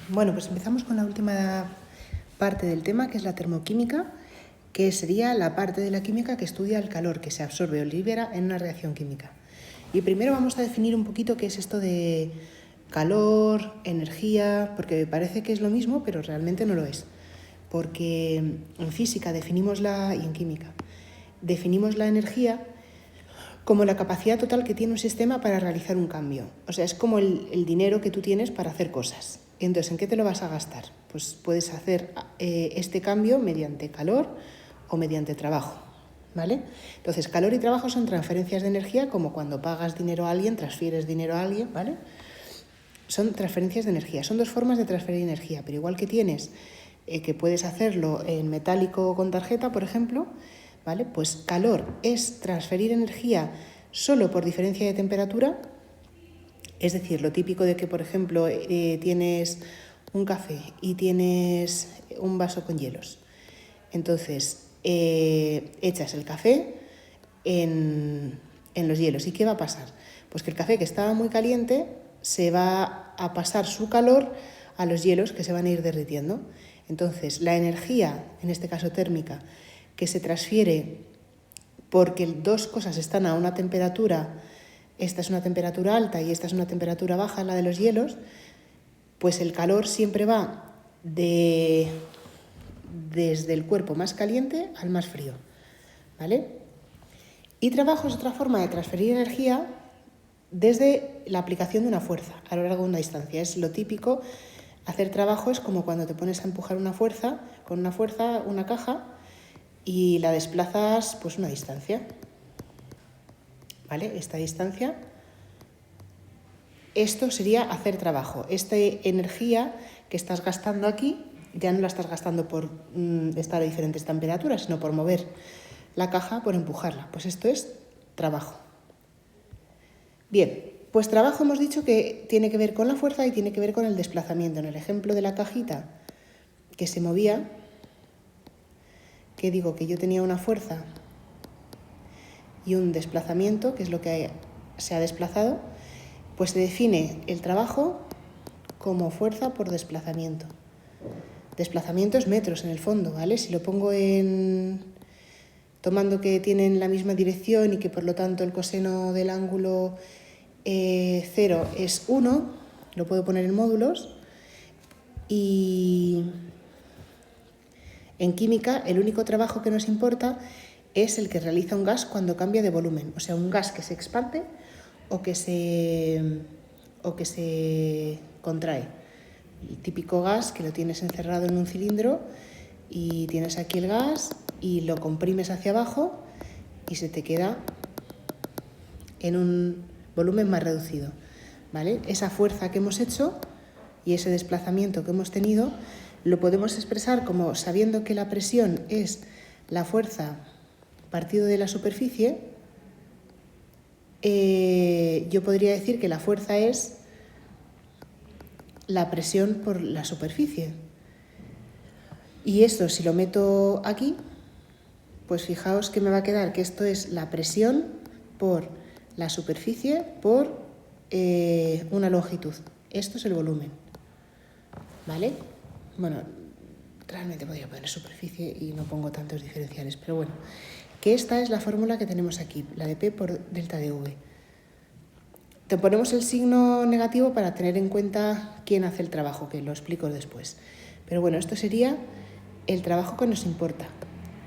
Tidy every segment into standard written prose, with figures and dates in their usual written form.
Bueno, pues empezamos con la última parte del tema, que es la termoquímica, que sería la parte de la química que estudia el calor que se absorbe o libera en una reacción química. Y primero vamos a definir un poquito qué es esto de calor, energía, porque me parece que es lo mismo, pero realmente no lo es. Porque en física y en química definimos la energía como la capacidad total que tiene un sistema para realizar un cambio. O sea, es como el dinero que tú tienes para hacer cosas. Entonces, ¿en qué te lo vas a gastar? Pues puedes hacer este cambio mediante calor o mediante trabajo, ¿vale? Entonces, calor y trabajo son transferencias de energía, como cuando pagas dinero a alguien, transfieres dinero a alguien, ¿vale? Son transferencias de energía. Son dos formas de transferir energía, pero igual que tienes que puedes hacerlo en metálico o con tarjeta, por ejemplo, ¿vale? Pues calor es transferir energía solo por diferencia de temperatura, es decir, lo típico de que, por ejemplo, tienes un café y tienes un vaso con hielos. Entonces, echas el café en los hielos. ¿Y qué va a pasar? Pues que el café que estaba muy caliente se va a pasar su calor a los hielos que se van a ir derritiendo. Entonces, la energía, en este caso térmica, que se transfiere porque dos cosas están a una temperatura, esta es una temperatura alta y esta es una temperatura baja, la de los hielos, pues el calor siempre va desde el cuerpo más caliente al más frío, ¿vale? Y trabajo es otra forma de transferir energía desde la aplicación de una fuerza a lo largo de una distancia. Es lo típico. Hacer trabajo es como cuando te pones a empujar con una fuerza, una caja, y la desplazas pues una distancia, ¿vale? Esta distancia, esto sería hacer trabajo. Esta energía que estás gastando aquí ya no la estás gastando por estar a diferentes temperaturas, sino por mover la caja, por empujarla. Pues esto es trabajo. Bien, pues trabajo hemos dicho que tiene que ver con la fuerza y tiene que ver con el desplazamiento. En el ejemplo de la cajita que se movía, que digo que yo tenía una fuerza y un desplazamiento, que es lo que se ha desplazado, pues se define el trabajo como fuerza por desplazamiento. Desplazamiento es metros en el fondo, ¿vale? Si lo pongo tomando que tienen la misma dirección y que por lo tanto el coseno del ángulo 0 es 1, lo puedo poner en módulos. Y en química el único trabajo que nos importa es el que realiza un gas cuando cambia de volumen, o sea, un gas que se expande o que se contrae. El típico gas que lo tienes encerrado en un cilindro y tienes aquí el gas y lo comprimes hacia abajo y se te queda en un volumen más reducido, ¿vale? Esa fuerza que hemos hecho y ese desplazamiento que hemos tenido lo podemos expresar como sabiendo que la presión es la fuerza partido de la superficie. Yo podría decir que la fuerza es la presión por la superficie. Y esto, si lo meto aquí, pues fijaos que me va a quedar que esto es la presión por la superficie por una longitud. Esto es el volumen, ¿vale? Bueno, realmente podría poner superficie y no pongo tantos diferenciales, pero bueno, que esta es la fórmula que tenemos aquí, la de P por delta de V. Te ponemos el signo negativo para tener en cuenta quién hace el trabajo, que lo explico después. Pero bueno, esto sería el trabajo que nos importa,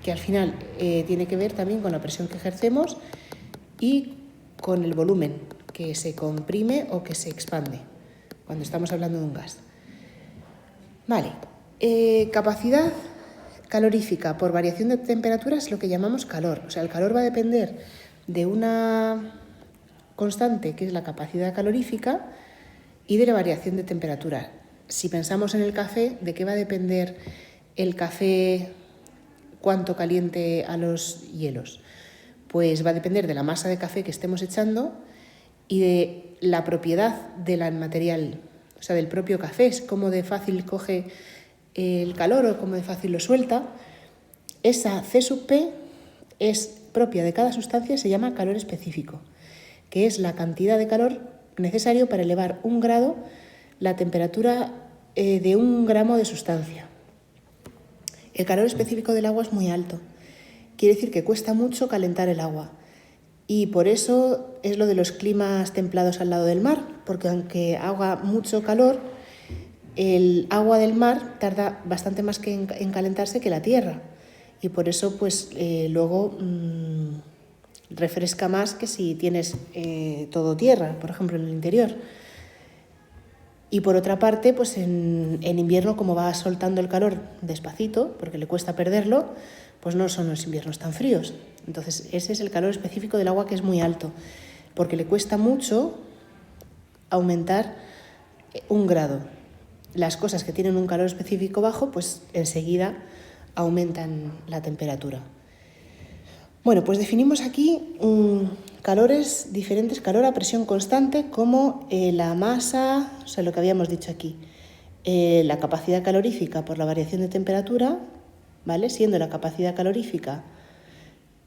que al final tiene que ver también con la presión que ejercemos y con el volumen que se comprime o que se expande cuando estamos hablando de un gas. Vale, capacidad calorífica por variación de temperatura es lo que llamamos calor. O sea, el calor va a depender de una constante, que es la capacidad calorífica, y de la variación de temperatura. Si pensamos en el café, ¿de qué va a depender el café cuánto caliente a los hielos? Pues va a depender de la masa de café que estemos echando y de la propiedad del material, o sea, del propio café, es cómo de fácil coge el calor o cómo de fácil lo suelta. Esa C sub P es propia de cada sustancia y se llama calor específico, que es la cantidad de calor necesario para elevar 1 grado la temperatura de 1 gramo de sustancia. El calor específico del agua es muy alto. Quiere decir que cuesta mucho calentar el agua. Y por eso es lo de los climas templados al lado del mar, porque aunque haga mucho calor, el agua del mar tarda bastante más en calentarse que la tierra. Y por eso pues luego refresca más que si tienes todo tierra, por ejemplo, en el interior. Y por otra parte, pues en invierno, como va soltando el calor despacito, porque le cuesta perderlo, pues no son los inviernos tan fríos. Entonces ese es el calor específico del agua, que es muy alto, porque le cuesta mucho aumentar 1 grado. Las cosas que tienen un calor específico bajo, pues enseguida aumentan la temperatura. Bueno, pues definimos aquí calores diferentes, calor a presión constante, como la masa, o sea, lo que habíamos dicho aquí, la capacidad calorífica por la variación de temperatura, ¿vale? Siendo la capacidad calorífica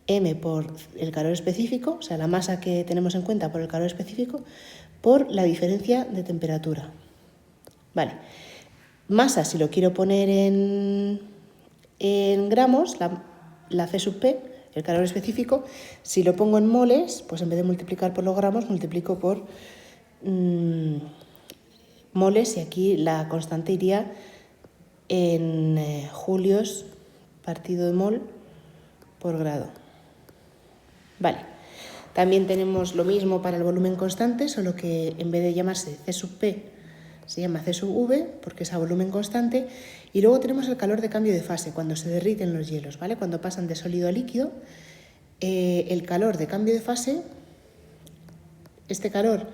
m por el calor específico, o sea, la masa que tenemos en cuenta por el calor específico, por la diferencia de temperatura. Vale. Masa, si lo quiero poner en gramos, la C sub P, el calor específico, si lo pongo en moles, pues en vez de multiplicar por los gramos, multiplico por moles, y aquí la constante iría en julios partido de mol por grado. Vale. También tenemos lo mismo para el volumen constante, solo que en vez de llamarse C sub P, se llama C sub V, porque es a volumen constante. Y luego tenemos el calor de cambio de fase, cuando se derriten los hielos, ¿vale? Cuando pasan de sólido a líquido, el calor de cambio de fase, este calor,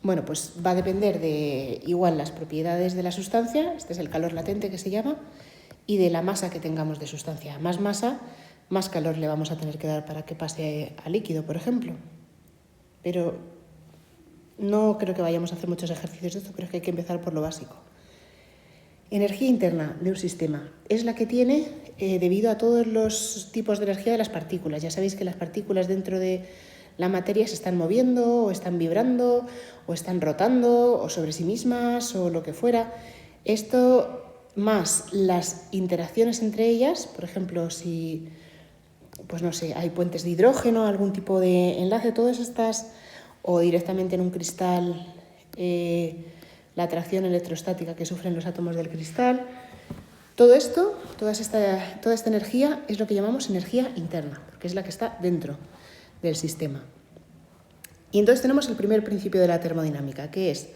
bueno, pues va a depender de, igual, las propiedades de la sustancia, este es el calor latente que se llama, y de la masa que tengamos de sustancia. Más masa, más calor le vamos a tener que dar para que pase a líquido, por ejemplo. Pero no creo que vayamos a hacer muchos ejercicios de esto, creo que hay que empezar por lo básico. Energía interna de un sistema es la que tiene debido a todos los tipos de energía de las partículas. Ya sabéis que las partículas dentro de la materia se están moviendo, o están vibrando, o están rotando, o sobre sí mismas, o lo que fuera. Esto más las interacciones entre ellas, por ejemplo, si, pues no sé, hay puentes de hidrógeno, algún tipo de enlace, todas estas, o directamente en un cristal, la atracción electrostática que sufren los átomos del cristal. Todo esto, toda esta energía es lo que llamamos energía interna, porque es la que está dentro del sistema. Y entonces tenemos el primer principio de la termodinámica, que es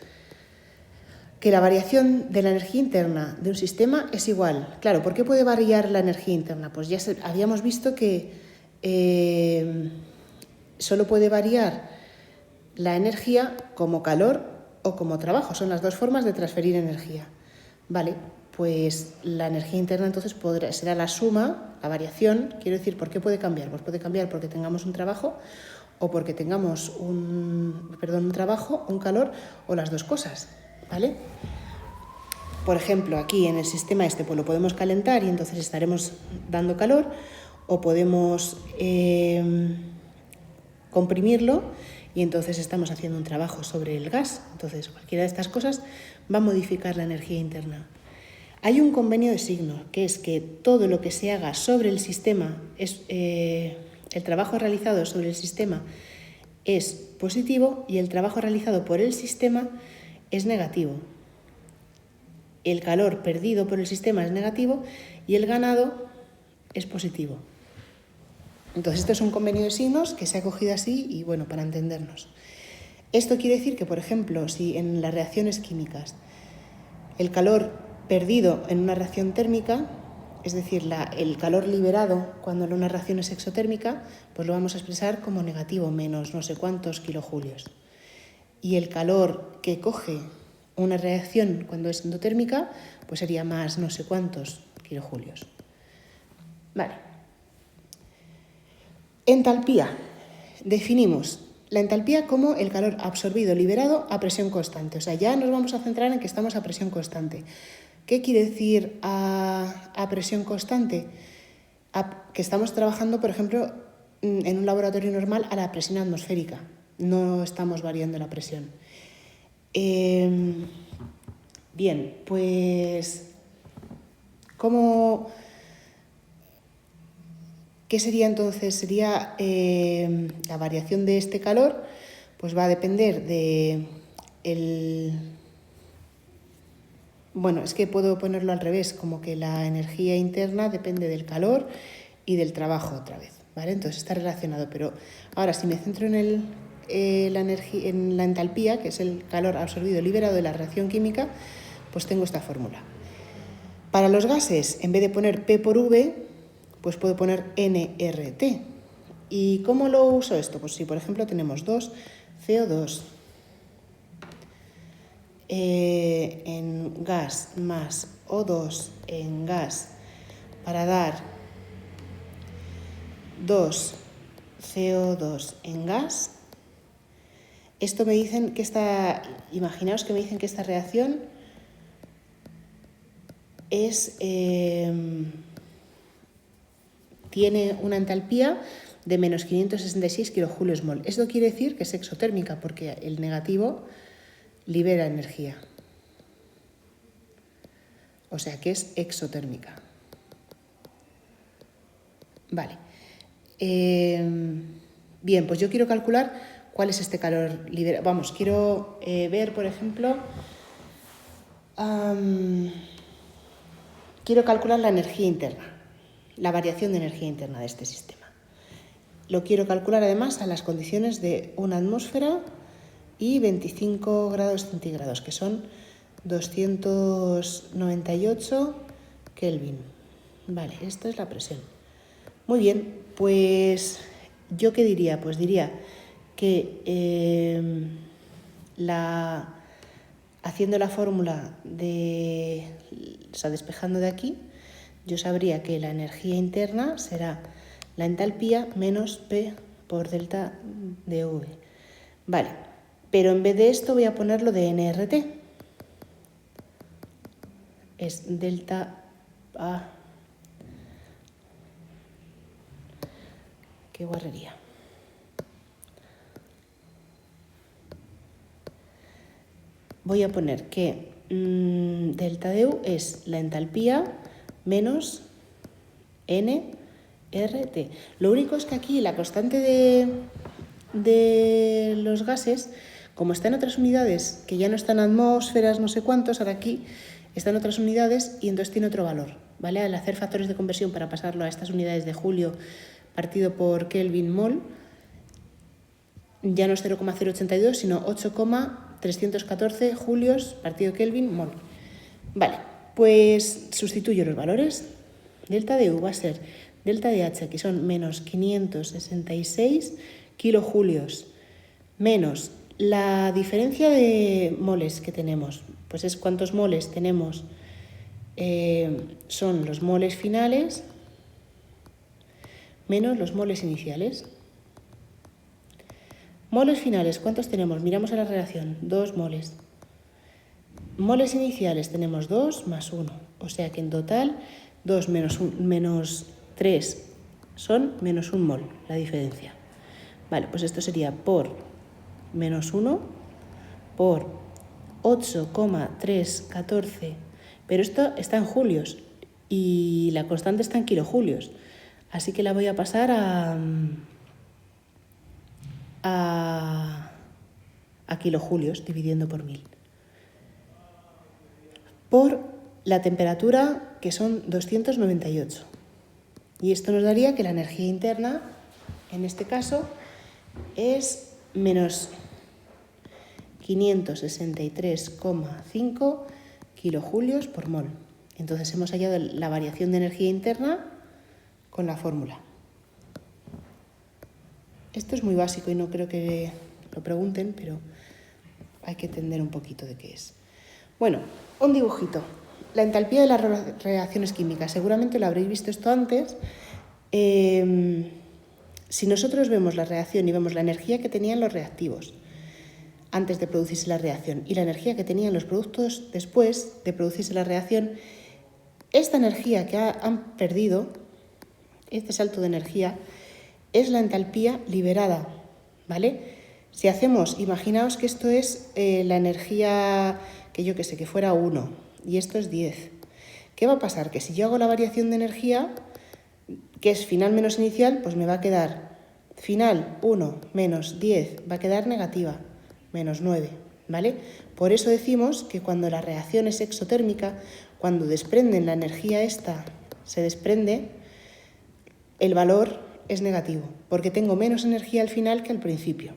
que la variación de la energía interna de un sistema es igual. Claro, ¿por qué puede variar la energía interna? Pues ya habíamos visto que solo puede variar la energía como calor o como trabajo. Son las dos formas de transferir energía. Vale, pues la energía interna entonces será la suma, la variación. Quiero decir, ¿por qué puede cambiar? Pues puede cambiar porque tengamos un trabajo, o porque tengamos un trabajo, un calor, o las dos cosas, ¿vale? Por ejemplo, aquí en el sistema pues lo podemos calentar y entonces estaremos dando calor, o podemos comprimirlo y entonces estamos haciendo un trabajo sobre el gas. Entonces, cualquiera de estas cosas va a modificar la energía interna. Hay un convenio de signo, que es que todo lo que se haga sobre el sistema, el trabajo realizado sobre el sistema es positivo y el trabajo realizado por el sistema es negativo. El calor perdido por el sistema es negativo y el ganado es positivo. Entonces, esto es un convenio de signos que se ha cogido así y, bueno, para entendernos. Esto quiere decir que, por ejemplo, si en las reacciones químicas el calor perdido en una reacción térmica, es decir, el calor liberado cuando una reacción es exotérmica, pues lo vamos a expresar como negativo, menos no sé cuántos kilojulios. Y el calor que coge una reacción cuando es endotérmica, pues sería más no sé cuántos kilojulios. Vale. Entalpía. Definimos la entalpía como el calor absorbido, liberado a presión constante. O sea, ya nos vamos a centrar en que estamos a presión constante. ¿Qué quiere decir a presión constante? Que estamos trabajando, por ejemplo, en un laboratorio normal a la presión atmosférica. No estamos variando la presión. Bien, pues ¿qué sería entonces? Sería la variación de este calor, pues va a depender de bueno, es que puedo ponerlo al revés, como que la energía interna depende del calor y del trabajo otra vez, ¿vale? Entonces está relacionado, pero ahora si me centro en la entalpía, que es el calor absorbido liberado de la reacción química, pues tengo esta fórmula. Para los gases, en vez de poner P por V, pues puedo poner nRT. ¿Y cómo lo uso esto? Pues si por ejemplo tenemos 2 CO2 en gas más O2 en gas para dar 2 CO2 en gas. Esto me dicen que imaginaos que me dicen que esta reacción tiene una entalpía de menos 566 kilojulios mol. Esto quiere decir que es exotérmica porque el negativo libera energía. O sea que es exotérmica. Vale. Bien, pues yo quiero calcular cuál es este calor liberado. Vamos, quiero ver, por ejemplo, quiero calcular la energía interna, la variación de energía interna de este sistema. Lo quiero calcular además a las condiciones de una atmósfera y 25 grados centígrados, que son 298 Kelvin. Vale, esto es la presión. Muy bien, pues ¿yo qué diría? Pues diría que haciendo la fórmula despejando de aquí, yo sabría que la energía interna será la entalpía menos P por delta de V. Vale, pero en vez de esto voy a ponerlo de nRT. Es delta A. Qué guarrería. Voy a poner que delta de U es la entalpía menos nRT. Lo único es que aquí la constante de los gases, como está en otras unidades, que ya no están atmósferas, no sé cuántos, ahora aquí está en otras unidades y entonces tiene otro valor, ¿vale? Al hacer factores de conversión para pasarlo a estas unidades de Julio partido por Kelvin mol, ya no es 0,082, sino 8,314 julios partido Kelvin mol. Vale, pues sustituyo los valores. Delta de U va a ser delta de H, que son menos 566 kilojulios, menos la diferencia de moles que tenemos, pues es cuántos moles tenemos, son los moles finales menos los moles iniciales. Moles finales, ¿cuántos tenemos? Miramos a la relación, 2 moles. Moles iniciales tenemos 2 más 1, o sea que en total 2 menos 3 son menos 1 mol, la diferencia. Vale, pues esto sería por menos 1 por 8,314, pero esto está en julios y la constante está en kilojulios, así que la voy a pasar a kilojulios dividiendo por 1000. Por la temperatura, que son 298. Y esto nos daría que la energía interna, en este caso, es menos 563,5 kilojulios por mol. Entonces hemos hallado la variación de energía interna con la fórmula. Esto es muy básico y no creo que lo pregunten, pero hay que entender un poquito de qué es. Bueno, un dibujito. La entalpía de las reacciones químicas. Seguramente lo habréis visto esto antes. Si nosotros vemos la reacción y vemos la energía que tenían los reactivos antes de producirse la reacción y la energía que tenían los productos después de producirse la reacción, esta energía que han perdido, este salto de energía, es la entalpía liberada, ¿vale? Si hacemos, imaginaos que esto es la energía, que yo que sé, que fuera 1 y esto es 10. ¿Qué va a pasar? Que si yo hago la variación de energía, que es final menos inicial, pues me va a quedar final 1 menos 10, va a quedar negativa, menos 9, ¿vale? Por eso decimos que cuando la reacción es exotérmica, cuando desprenden la energía esta, se desprende, el valor es negativo, porque tengo menos energía al final que al principio.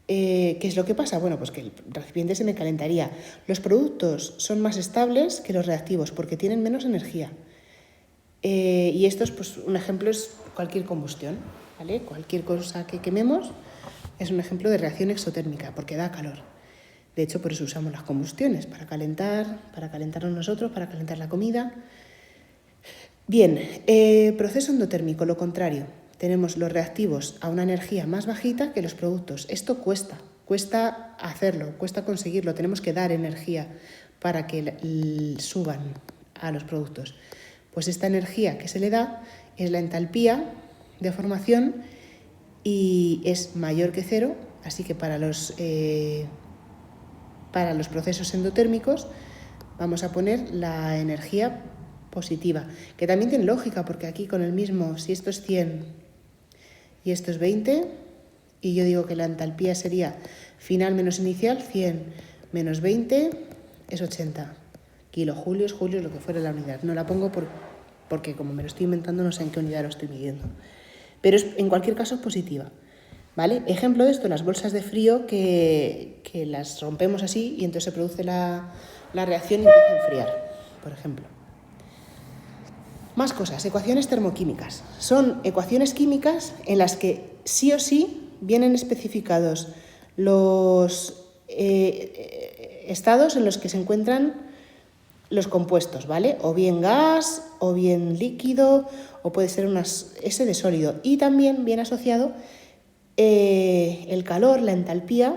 ¿Qué es lo que pasa? Bueno, pues que el recipiente se me calentaría. Los productos son más estables que los reactivos porque tienen menos energía. Y esto es, pues, un ejemplo es cualquier combustión, ¿vale? Cualquier cosa que quememos es un ejemplo de reacción exotérmica porque da calor. De hecho, por eso usamos las combustiones, para calentarnos nosotros, para calentar la comida. Bien, proceso endotérmico, lo contrario. Tenemos los reactivos a una energía más bajita que los productos. Esto cuesta hacerlo, cuesta conseguirlo. Tenemos que dar energía para que suban a los productos. Pues esta energía que se le da es la entalpía de formación y es mayor que 0, así que para los procesos endotérmicos vamos a poner la energía positiva, que también tiene lógica, porque aquí con el mismo, si esto es 100 y esto es 20, y yo digo que la entalpía sería final menos inicial, 100 menos 20 es 80 kilojulios, julios, lo que fuera la unidad. No la pongo porque como me lo estoy inventando no sé en qué unidad lo estoy midiendo. Pero en cualquier caso es positiva, ¿vale? Ejemplo de esto, las bolsas de frío que las rompemos así y entonces se produce la reacción y empieza a enfriar, por ejemplo. Más cosas, ecuaciones termoquímicas. Son ecuaciones químicas en las que sí o sí vienen especificados los estados en los que se encuentran los compuestos, ¿vale? O bien gas, o bien líquido, o puede ser ese de sólido. Y también viene asociado el calor, la entalpía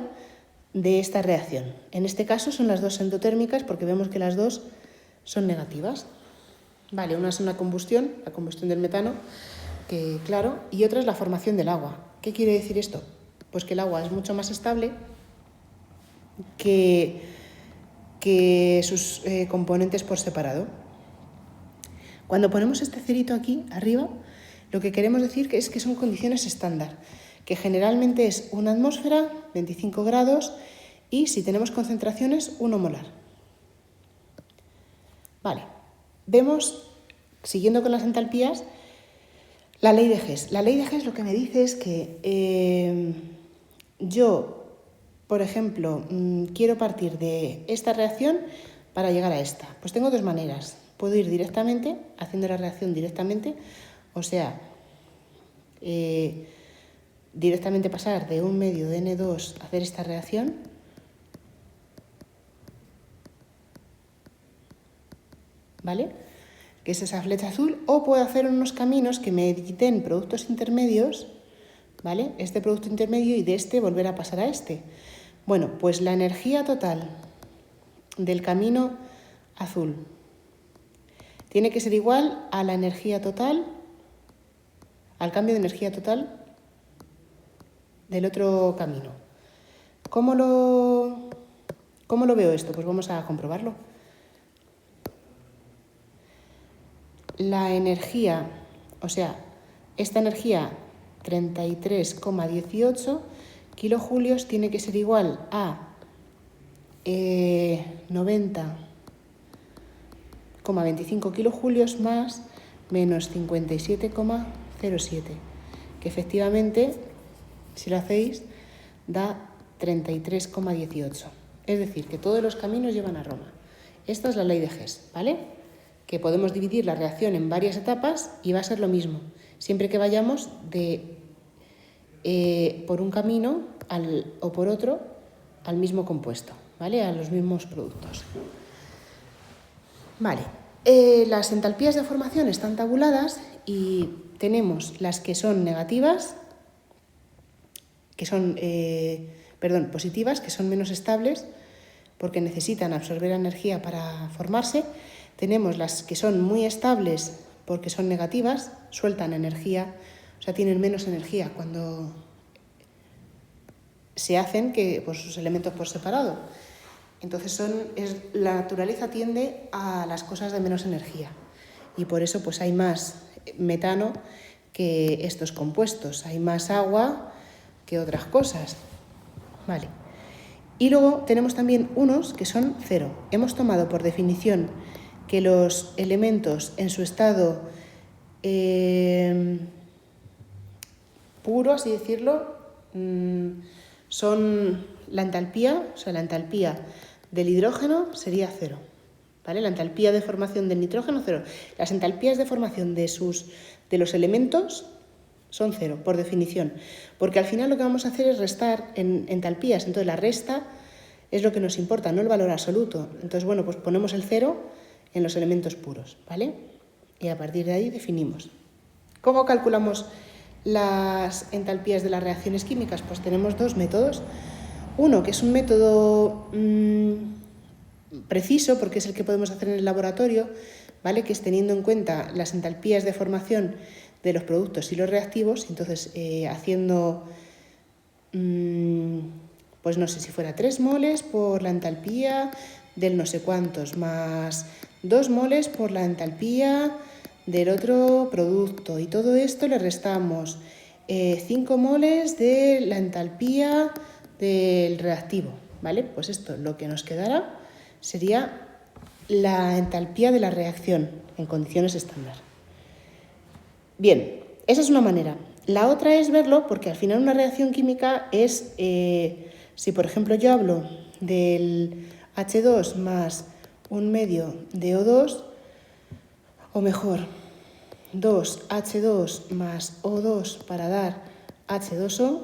de esta reacción. En este caso son las dos endotérmicas porque vemos que las dos son negativas. Vale, una es una combustión, la combustión del metano, que claro, y otra es la formación del agua. ¿Qué quiere decir esto? Pues que el agua es mucho más estable que sus componentes por separado. Cuando ponemos este cerito aquí arriba, lo que queremos decir es que son condiciones estándar, que generalmente es una atmósfera, 25 grados, y si tenemos concentraciones, 1 molar. Vale, vemos, siguiendo con las entalpías, la ley de Hess. La ley de Hess lo que me dice es que yo, por ejemplo, quiero partir de esta reacción para llegar a esta. Pues tengo dos maneras. Puedo ir directamente, haciendo la reacción directamente, o sea, directamente pasar de 1 medio de N2 a hacer esta reacción. ¿Vale? Que es esa flecha azul. O puedo hacer unos caminos que me den productos intermedios, ¿vale? Este producto intermedio y de este volver a pasar a este. Bueno, pues la energía total del camino azul tiene que ser igual a la energía total, al cambio de energía total del otro camino. ¿Cómo lo veo esto? Pues vamos a comprobarlo. La energía, o sea, esta energía 33,18 kilojulios tiene que ser igual a 90,25 kilojulios más menos 57,07, que efectivamente, si lo hacéis, da 33,18. Es decir, que todos los caminos llevan a Roma. Esta es la ley de Hess, ¿vale? Que podemos dividir la reacción en varias etapas y va a ser lo mismo, siempre que vayamos por un camino o por otro al mismo compuesto, ¿vale? A los mismos productos. Vale, las entalpías de formación están tabuladas y tenemos las que son negativas, positivas, que son menos estables porque necesitan absorber energía para formarse. Tenemos las que son muy estables porque son negativas, sueltan energía, o sea, tienen menos energía cuando se hacen que, pues, sus elementos por separado. Entonces la naturaleza tiende a las cosas de menos energía y por eso pues hay más metano que estos compuestos, hay más agua que otras cosas. Vale. Y luego tenemos también unos que son cero. Hemos tomado por definición que los elementos en su estado puro, así decirlo, son la entalpía, o sea, la entalpía del hidrógeno sería cero, ¿vale? La entalpía de formación del nitrógeno, cero. Las entalpías de formación de los elementos son cero, por definición, porque al final lo que vamos a hacer es restar en entalpías, entonces la resta es lo que nos importa, no el valor absoluto. Entonces, bueno, pues ponemos el cero en los elementos puros, ¿vale? Y a partir de ahí definimos. ¿Cómo calculamos las entalpías de las reacciones químicas? Pues tenemos dos métodos. Uno, que es un método preciso, porque es el que podemos hacer en el laboratorio, ¿vale? Que es teniendo en cuenta las entalpías de formación de los productos y los reactivos, entonces haciendo, pues no sé si fuera 3 moles por la entalpía del no sé cuántos, más 2 moles por la entalpía del otro producto, y todo esto le restamos 5 moles de la entalpía del reactivo, ¿vale? Pues esto lo que nos quedará sería la entalpía de la reacción en condiciones estándar. Bien, esa es una manera. La otra es verlo, porque al final una reacción química es, si por ejemplo yo hablo del H2 más 1/2 de O2, o mejor, 2H2 más O2 para dar H2O,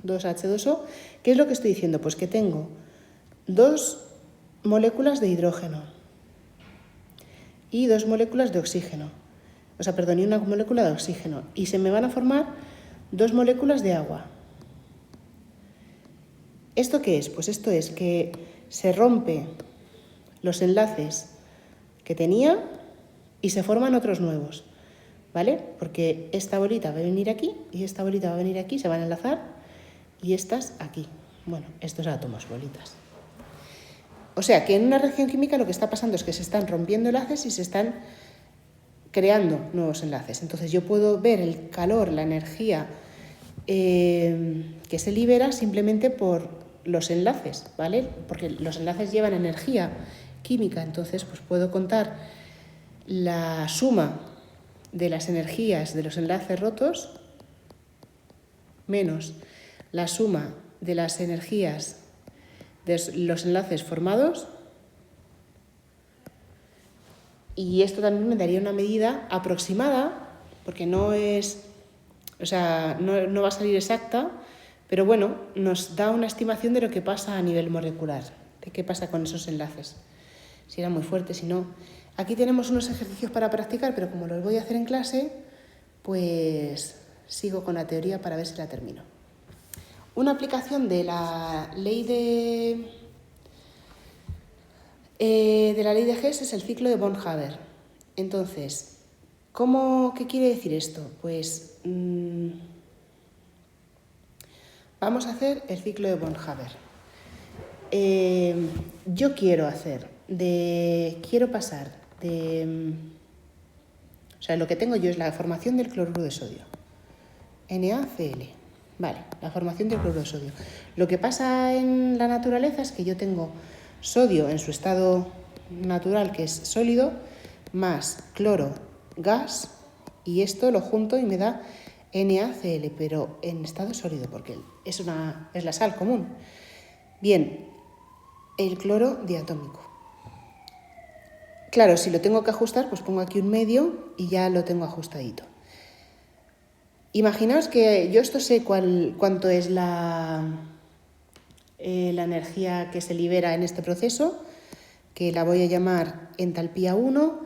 2H2O, ¿qué es lo que estoy diciendo? Pues que tengo 2 moléculas de hidrógeno y 2 moléculas de oxígeno. O sea, perdón, y una molécula de oxígeno. Y se me van a formar 2 moléculas de agua. ¿Esto qué es? Pues esto es que se rompe los enlaces que tenía y se forman otros nuevos, ¿vale? Porque esta bolita va a venir aquí y esta bolita va a venir aquí, se van a enlazar, y estas aquí. Bueno, estos átomos, bolitas. O sea, que en una reacción química lo que está pasando es que se están rompiendo enlaces y se están creando nuevos enlaces. Entonces yo puedo ver el calor, la energía que se libera simplemente por los enlaces, ¿vale? Porque los enlaces llevan energía química, entonces pues puedo contar la suma de las energías de los enlaces rotos menos la suma de las energías de los enlaces formados, y esto también me daría una medida aproximada, porque no es, o sea, no va a salir exacta, pero bueno, nos da una estimación de lo que pasa a nivel molecular, de qué pasa con esos enlaces, si era muy fuerte, si no. Aquí tenemos unos ejercicios para practicar, pero como los voy a hacer en clase, pues sigo con la teoría para ver si la termino. Una aplicación de la ley de Hess es el ciclo de von Haber. Entonces, ¿qué quiere decir esto? Pues vamos a hacer el ciclo de von Haber. Yo quiero pasar de, o sea, lo que tengo yo es la formación del cloruro de sodio, NaCl. Vale, la formación del cloruro de sodio. Lo que pasa en la naturaleza es que yo tengo sodio en su estado natural, que es sólido, más cloro, gas, y esto lo junto y me da NaCl, pero en estado sólido, porque es la sal común. Bien, el cloro diatómico. Claro, si lo tengo que ajustar, pues pongo aquí un medio y ya lo tengo ajustadito. Imaginaos que yo esto sé cuánto es la energía que se libera en este proceso, que la voy a llamar entalpía 1,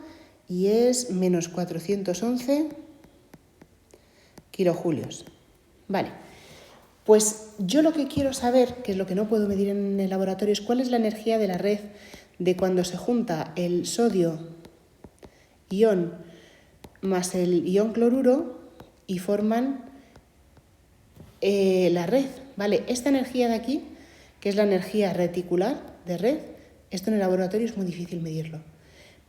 y es menos 411 kilojulios. Vale, pues yo lo que quiero saber, que es lo que no puedo medir en el laboratorio, es cuál es la energía de la red de cuando se junta el sodio ion más el ion cloruro y forman la red, ¿vale? Esta energía de aquí, que es la energía reticular de red, esto en el laboratorio es muy difícil medirlo.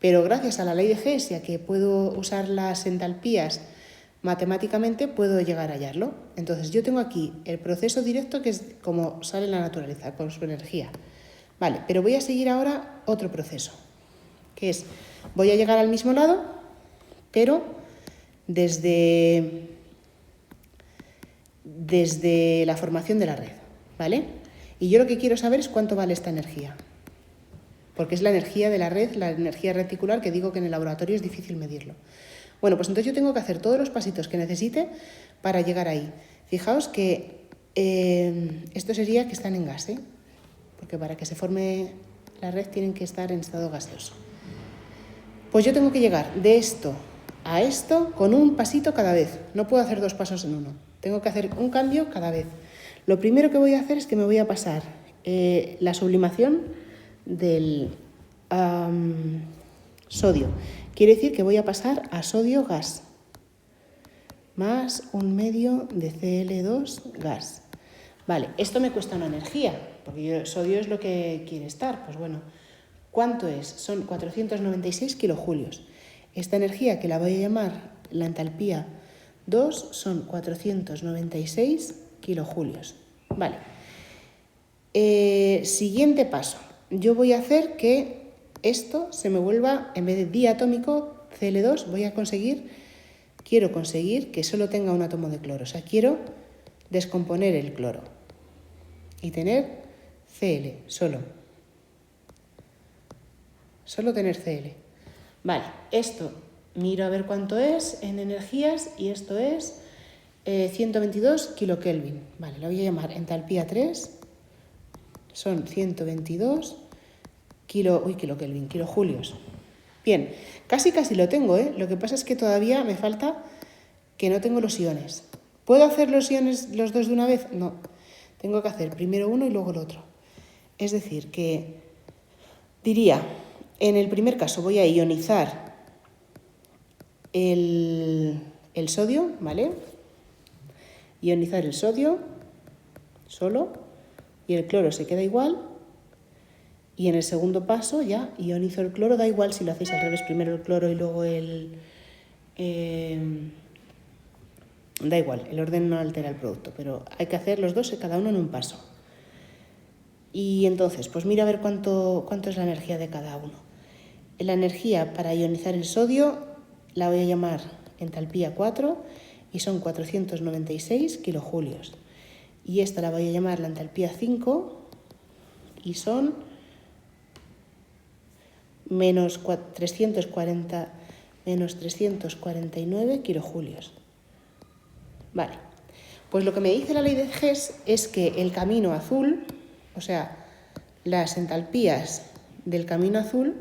Pero gracias a la ley de Hess y a que puedo usar las entalpías matemáticamente, puedo llegar a hallarlo. Entonces yo tengo aquí el proceso directo, que es como sale en la naturaleza, con su energía. Vale, pero voy a seguir ahora otro proceso, que es, voy a llegar al mismo lado, pero desde la formación de la red, ¿vale? Y yo lo que quiero saber es cuánto vale esta energía, porque es la energía de la red, la energía reticular, que digo que en el laboratorio es difícil medirlo. Bueno, pues entonces yo tengo que hacer todos los pasitos que necesite para llegar ahí. Fijaos que esto sería que están en gas, ¿eh? Porque para que se forme la red tienen que estar en estado gaseoso. Pues yo tengo que llegar de esto a esto con un pasito cada vez. No puedo hacer 2 pasos en uno. Tengo que hacer un cambio cada vez. Lo primero que voy a hacer es que me voy a pasar la sublimación del sodio. Quiere decir que voy a pasar a sodio gas más 1/2 de Cl2 gas. Vale, esto me cuesta una energía, porque sodio es lo que quiere estar. Pues bueno, ¿cuánto es? Son 496 kilojulios. Esta energía, que la voy a llamar la entalpía 2, son 496 kilojulios. Vale. Siguiente paso. Yo voy a hacer que esto se me vuelva, en vez de diatómico, Cl2, quiero conseguir que solo tenga un átomo de cloro. O sea, quiero descomponer el cloro y tener Cl, solo tener Cl. Vale, esto miro a ver cuánto es en energías y esto es 122 kilokelvin. Vale, la voy a llamar entalpía 3, son 122 kilojulios. Bien, casi lo tengo, ¿eh? Lo que pasa es que todavía me falta que no tengo los iones. ¿Puedo hacer los iones los dos de una vez? No, tengo que hacer primero uno y luego el otro. Es decir, que diría, en el primer caso voy a ionizar el sodio, ¿vale? Ionizar el sodio solo y el cloro se queda igual. Y en el segundo paso ya ionizo el cloro, da igual si lo hacéis al revés, primero el cloro y luego da igual, el orden no altera el producto, pero hay que hacer los dos, cada uno en un paso. Y entonces, pues mira a ver cuánto es la energía de cada uno. La energía para ionizar el sodio la voy a llamar entalpía 4 y son 496 kilojulios. Y esta la voy a llamar la entalpía 5 y son menos 349 kilojulios. Vale, pues lo que me dice la ley de Hess es que el camino azul, o sea, las entalpías del camino azul,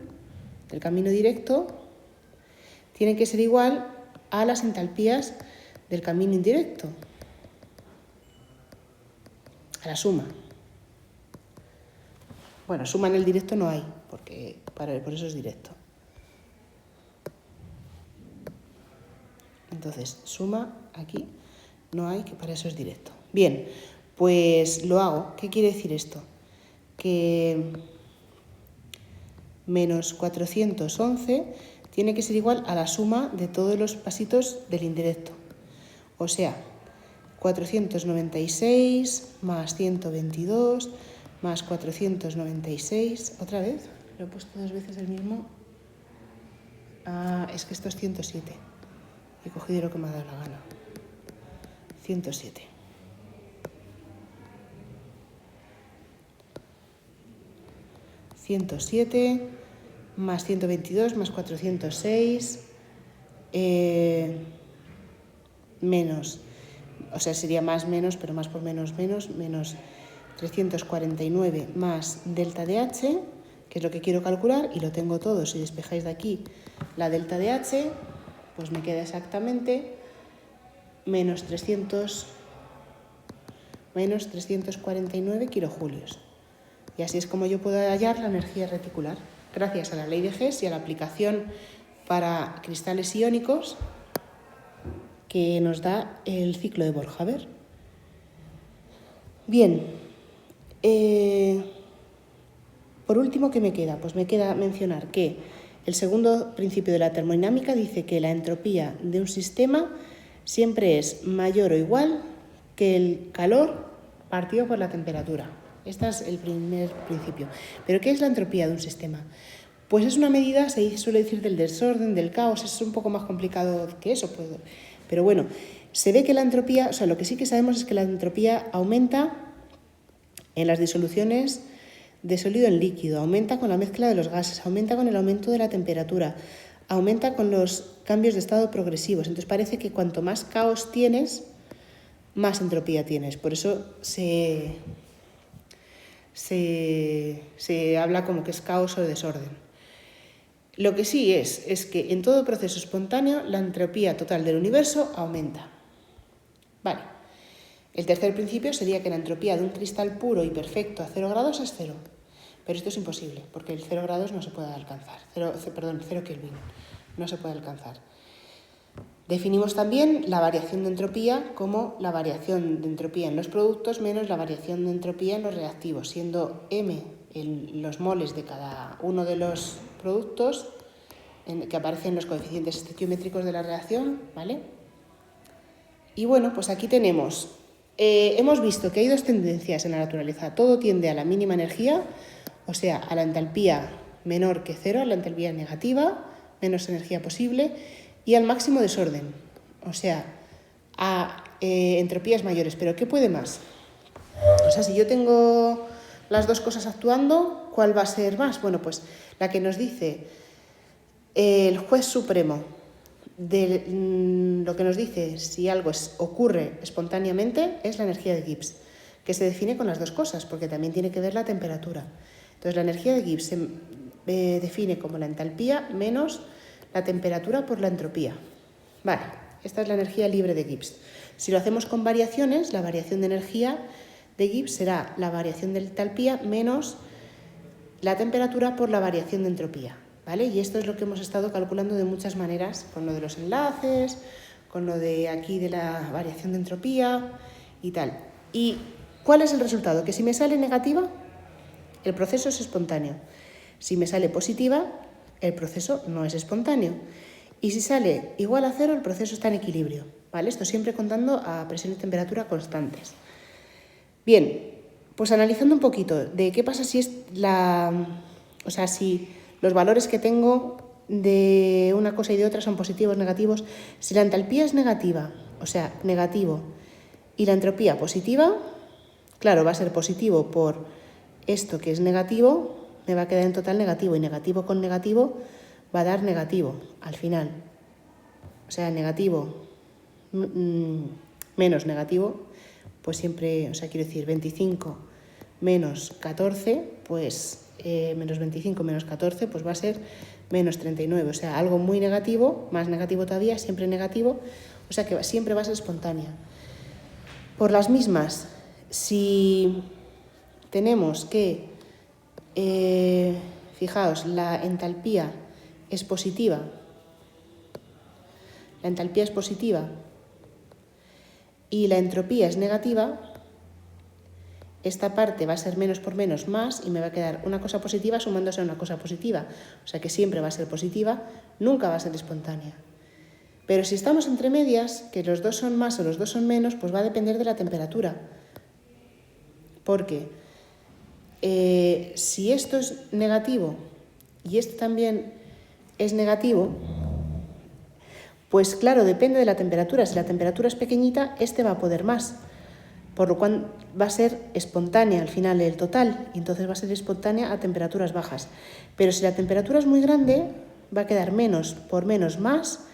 del camino directo, tienen que ser igual a las entalpías del camino indirecto, a la suma. Bueno, suma en el directo no hay, porque por eso es directo. Entonces, suma aquí no hay, que para eso es directo. Bien, pues lo hago. ¿Qué quiere decir esto? Que menos 411 tiene que ser igual a la suma de todos los pasitos del indirecto. O sea, 496 más 122 más 496, otra vez, lo he puesto 2 veces el mismo. Es que esto es 107. He cogido lo que me ha dado la gana. 107. Más 122 más 406 menos, o sea, sería más menos, pero más por menos, menos 349 más delta de H, que es lo que quiero calcular, y lo tengo todo. Si despejáis de aquí la delta de H, pues me queda exactamente menos 349 kilojulios. Y así es como yo puedo hallar la energía reticular, gracias a la ley de Hess y a la aplicación para cristales iónicos que nos da el ciclo de Borja. A ver. Bien, por último, ¿qué me queda? Pues me queda mencionar que el segundo principio de la termodinámica dice que la entropía de un sistema siempre es mayor o igual que el calor partido por la temperatura. Este es el primer principio. ¿Pero qué es la entropía de un sistema? Pues es una medida, se suele decir, del desorden, del caos, es un poco más complicado que eso. Pero bueno, se ve que la entropía, o sea, lo que sí que sabemos es que la entropía aumenta en las disoluciones de sólido en líquido, aumenta con la mezcla de los gases, aumenta con el aumento de la temperatura, aumenta con los cambios de estado progresivos. Entonces parece que cuanto más caos tienes, más entropía tienes. Por eso se habla como que es caos o desorden. Lo que sí es que en todo proceso espontáneo la entropía total del universo aumenta. Vale. El tercer principio sería que la entropía de un cristal puro y perfecto a 0 grados es 0. Pero esto es imposible, porque el 0 grados no se puede alcanzar. 0 Kelvin no se puede alcanzar. Definimos también la variación de entropía como la variación de entropía en los productos menos la variación de entropía en los reactivos, siendo m los moles de cada uno de los productos que aparecen en los coeficientes estequiométricos de la reacción, ¿vale? Y bueno, pues aquí tenemos, hemos visto que hay dos tendencias en la naturaleza. Todo tiende a la mínima energía, o sea, a la entalpía menor que 0, a la entalpía negativa, menos energía posible, y al máximo desorden, o sea, a entropías mayores. ¿Pero qué puede más? O sea, si yo tengo las dos cosas actuando, ¿cuál va a ser más? Bueno, pues la que nos dice el juez supremo, lo que nos dice si algo ocurre espontáneamente, es la energía de Gibbs, que se define con las dos cosas, porque también tiene que ver la temperatura. Entonces, la energía de Gibbs se define como la entalpía menos la temperatura por la entropía. Vale, esta es la energía libre de Gibbs. Si lo hacemos con variaciones, la variación de energía de Gibbs será la variación de entalpía menos la temperatura por la variación de entropía, ¿vale? Y esto es lo que hemos estado calculando de muchas maneras, con lo de los enlaces, con lo de aquí de la variación de entropía y tal. ¿Y cuál es el resultado? Que si me sale negativa, el proceso es espontáneo. Si me sale positiva, el proceso no es espontáneo. Y si sale igual a 0, el proceso está en equilibrio, ¿vale? Esto siempre contando a presión y temperatura constantes. Bien, pues analizando un poquito de qué pasa si si los valores que tengo de una cosa y de otra son positivos o negativos. Si la entalpía es negativa, o sea, negativo, y la entropía positiva, claro, va a ser positivo por esto que es negativo, me va a quedar en total negativo, y negativo con negativo va a dar negativo al final. O sea, negativo menos negativo, pues siempre, o sea, quiero decir, 25 menos 14, pues menos 25 menos 14, pues va a ser menos 39. O sea, algo muy negativo, más negativo todavía, siempre negativo, o sea que siempre va a ser espontánea. Por las mismas, si tenemos que, fijaos, la entalpía es positiva, y la entropía es negativa, esta parte va a ser menos por menos más y me va a quedar una cosa positiva sumándose a una cosa positiva. O sea que siempre va a ser positiva, nunca va a ser espontánea. Pero si estamos entre medias, que los dos son más o los dos son menos, pues va a depender de la temperatura. Porque si esto es negativo y esto también es negativo, pues claro, depende de la temperatura. Si la temperatura es pequeñita, este va a poder más, por lo cual va a ser espontánea al final el total, y entonces va a ser espontánea a temperaturas bajas. Pero si la temperatura es muy grande, va a quedar menos por menos más,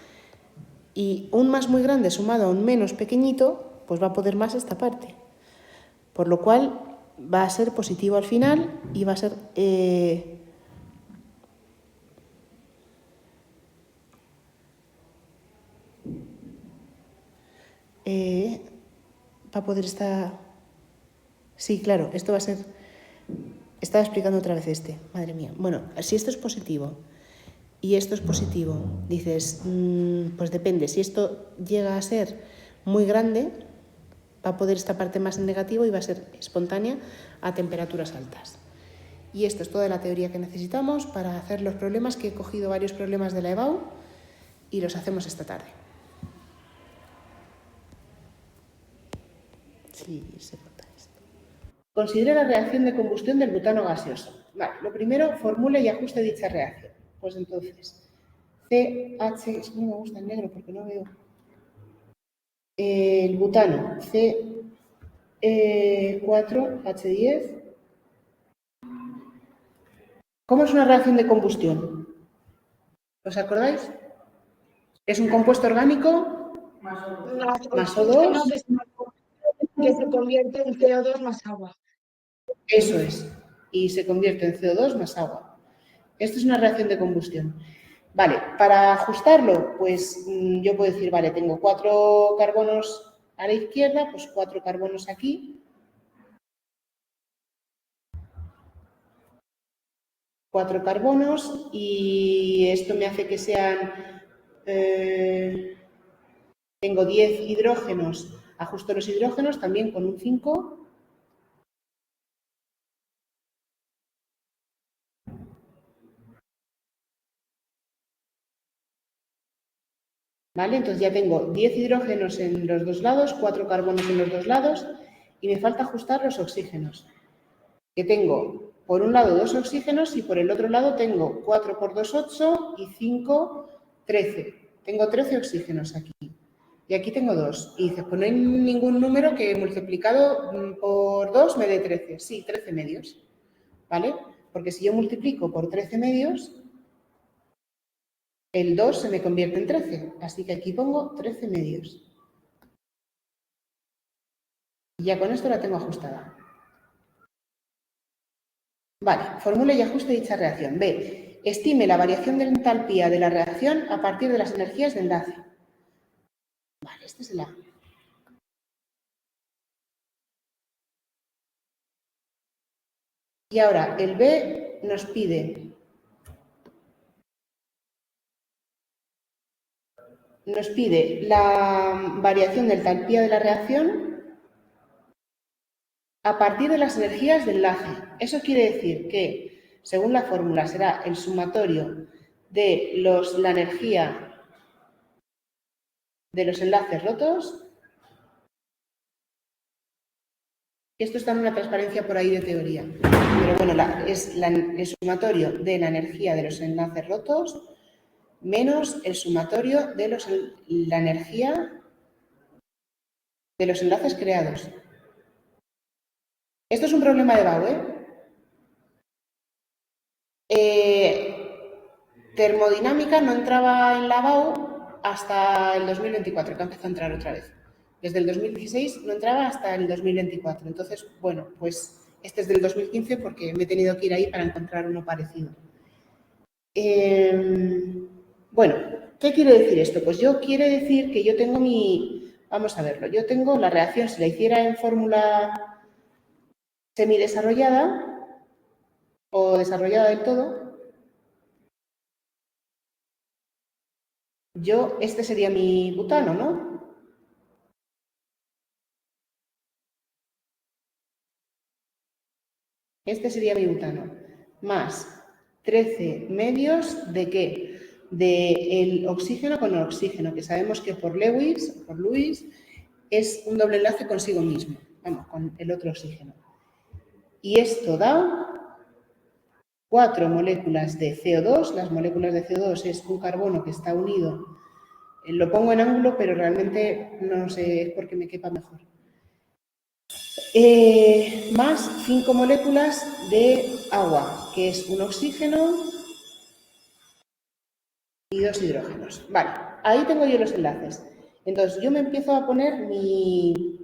y un más muy grande sumado a un menos pequeñito, pues va a poder más esta parte. Por lo cual va a ser positivo al final y va a ser... va a poder estar... Sí, claro, esto va a ser... Estaba explicando otra vez madre mía. Bueno, si esto es positivo y esto es positivo, dices, pues depende. Si esto llega a ser muy grande, va a poder esta parte más en negativo y va a ser espontánea a temperaturas altas. Y esto es toda la teoría que necesitamos para hacer los problemas, que he cogido varios problemas de la EBAU y los hacemos esta tarde. Sí, se corta esto. Considere la reacción de combustión del butano gaseoso. Vale, lo primero, formule y ajuste dicha reacción. Pues entonces, CH, es que no me gusta el negro porque no veo. El butano, C4H10. ¿Cómo es una reacción de combustión? ¿Os acordáis? Es un compuesto orgánico más O2. Que se convierte en CO2 más agua. Eso es. Y se convierte en CO2 más agua. Esto es una reacción de combustión. Vale, para ajustarlo, pues yo puedo decir, vale, tengo 4 carbonos a la izquierda, pues 4 carbonos aquí. 4 carbonos y esto me hace que sean... tengo 10 hidrógenos, ajusto los hidrógenos también con un 5. ¿Vale? Entonces ya tengo 10 hidrógenos en los dos lados, 4 carbonos en los dos lados y me falta ajustar los oxígenos. Que tengo por un lado 2 oxígenos y por el otro lado tengo 4 por 2, 8 y 5, 13. Tengo 13 oxígenos aquí. Y aquí tengo 2. Y dices, pues no hay ningún número que multiplicado por 2 me dé 13. Sí, 13 medios. ¿Vale? Porque si yo multiplico por 13 medios, el 2 se me convierte en 13. Así que aquí pongo 13 medios. Y ya con esto la tengo ajustada. Vale, formule y ajuste dicha reacción. B. Estime la variación de entalpía de la reacción a partir de las energías de enlace. Vale, este es el A. Y ahora el B nos pide la variación de entalpía de la reacción a partir de las energías de enlace. Eso quiere decir que, según la fórmula, será el sumatorio de la energía de los enlaces rotos. Esto está en una transparencia por ahí de teoría. Pero bueno, es el sumatorio de la energía de los enlaces rotos menos el sumatorio de la energía de los enlaces creados. Esto es un problema de BAU, termodinámica no entraba en la BAU hasta el 2024, que empezó a entrar otra vez. Desde el 2016 no entraba hasta el 2024. Entonces, bueno, pues este es del 2015 porque me he tenido que ir ahí para encontrar uno parecido. Bueno, ¿qué quiere decir esto? Pues quiere decir que yo tengo vamos a verlo, yo tengo la reacción, si la hiciera en fórmula semidesarrollada o desarrollada del todo, este sería mi butano, ¿no? Este sería mi butano. Más 13 medios ¿de qué? Del oxígeno con el oxígeno, que sabemos que por Lewis es un doble enlace consigo mismo, vamos, con el otro oxígeno. Y esto da 4 moléculas de CO2. Las moléculas de CO2 es un carbono que está unido. Lo pongo en ángulo, pero realmente no sé, es porque me quepa mejor. Más 5 moléculas de agua, que es un oxígeno y 2 hidrógenos. Vale, ahí tengo yo los enlaces. Entonces, yo me empiezo a poner mi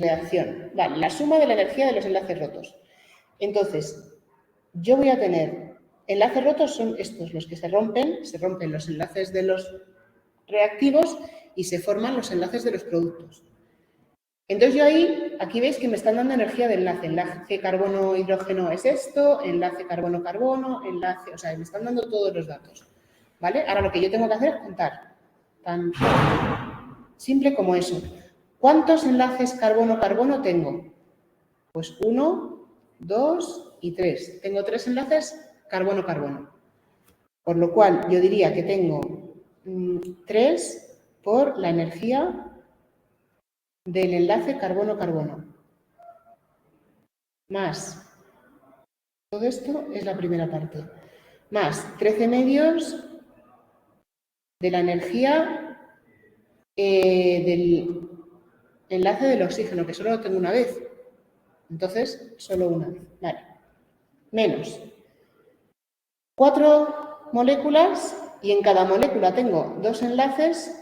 reacción. Vale, la suma de la energía de los enlaces rotos. Entonces, yo voy a tener... Enlaces rotos son estos, los que se rompen los enlaces de los reactivos y se forman los enlaces de los productos. Entonces yo aquí veis que me están dando energía de enlace. Enlace carbono-hidrógeno es esto, enlace carbono-carbono, enlace... O sea, me están dando todos los datos. ¿vale? Ahora lo que yo tengo que hacer es contar. Tan simple como eso. ¿Cuántos enlaces carbono-carbono tengo? Pues 1, 2 y 3. Tengo 3 enlaces carbono-carbono. Por lo cual yo diría que tengo 3 por la energía del enlace carbono-carbono. Más, todo esto es la primera parte, más 13 medios de la energía del enlace del oxígeno, que solo lo tengo una vez. Entonces, solo una vez. Vale. Menos 4 moléculas y en cada molécula tengo 2 enlaces.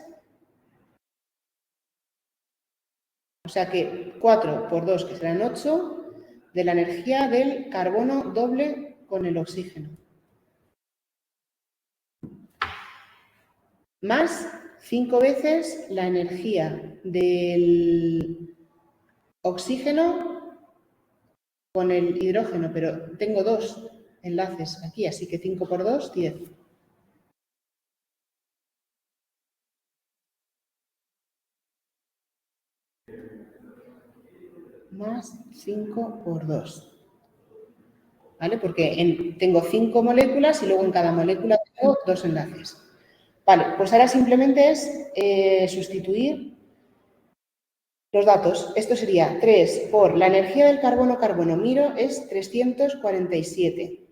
O sea que 4 por 2, que serán 8, de la energía del carbono doble con el oxígeno. Más 5 veces la energía del oxígeno con el hidrógeno, pero tengo 2 enlaces aquí, así que 5 por 2, 10. Más 5 por 2. ¿Vale? Porque tengo 5 moléculas y luego en cada molécula tengo 2 enlaces. Vale, pues ahora simplemente es sustituir los datos. Esto sería 3 por la energía del carbono-carbono. Miro es 347.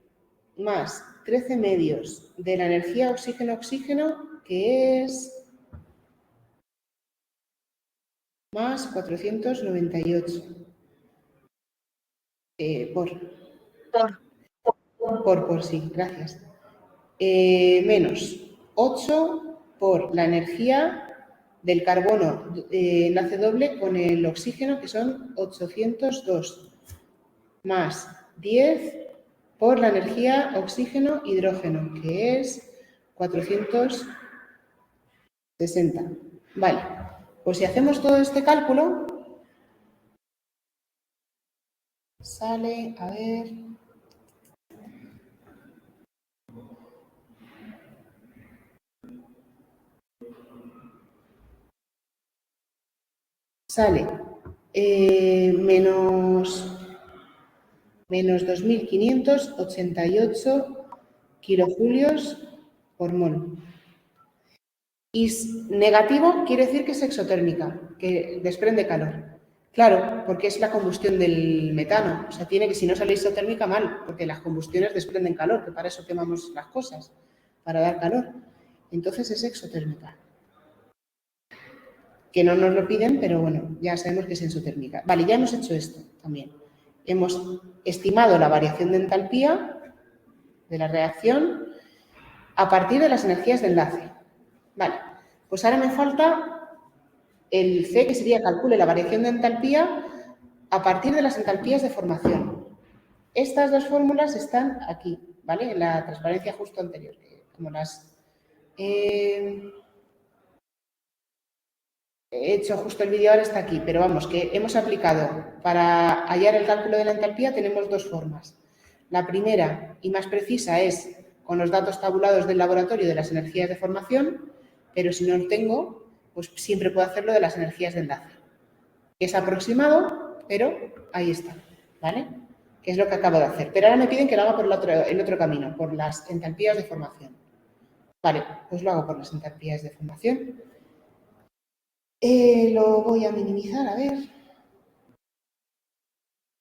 Más 13 medios de la energía oxígeno-oxígeno, que es más 498. Por sí, gracias. Menos 8 por la energía del carbono enlace doble con el oxígeno, que son 802. Más 10 por la energía oxígeno-hidrógeno, que es 460. Vale, pues si hacemos todo este cálculo, sale, a ver... Sale menos 2.588 kilojulios por mol. Y negativo quiere decir que es exotérmica, que desprende calor. Claro, porque es la combustión del metano. O sea, tiene que, si no sale isotérmica, mal, porque las combustiones desprenden calor, que para eso quemamos las cosas, para dar calor. Entonces es exotérmica. Que no nos lo piden, pero bueno, ya sabemos que es exotérmica. Vale, ya hemos hecho esto también. Hemos estimado la variación de entalpía de la reacción a partir de las energías de enlace. Vale, pues ahora me falta el C, que sería calcule la variación de entalpía a partir de las entalpías de formación. Estas dos fórmulas están aquí, ¿vale? En la transparencia justo anterior, como las... He hecho justo el vídeo, ahora está aquí, pero vamos, que hemos aplicado para hallar el cálculo de la entalpía tenemos dos formas. La primera y más precisa es con los datos tabulados del laboratorio de las energías de formación, pero si no lo tengo, pues siempre puedo hacerlo de las energías de enlace. Es aproximado, pero ahí está, ¿vale? Que es lo que acabo de hacer. Pero ahora me piden que lo haga por el otro camino, por las entalpías de formación. Vale, pues lo hago por las entalpías de formación. Lo voy a minimizar, a ver,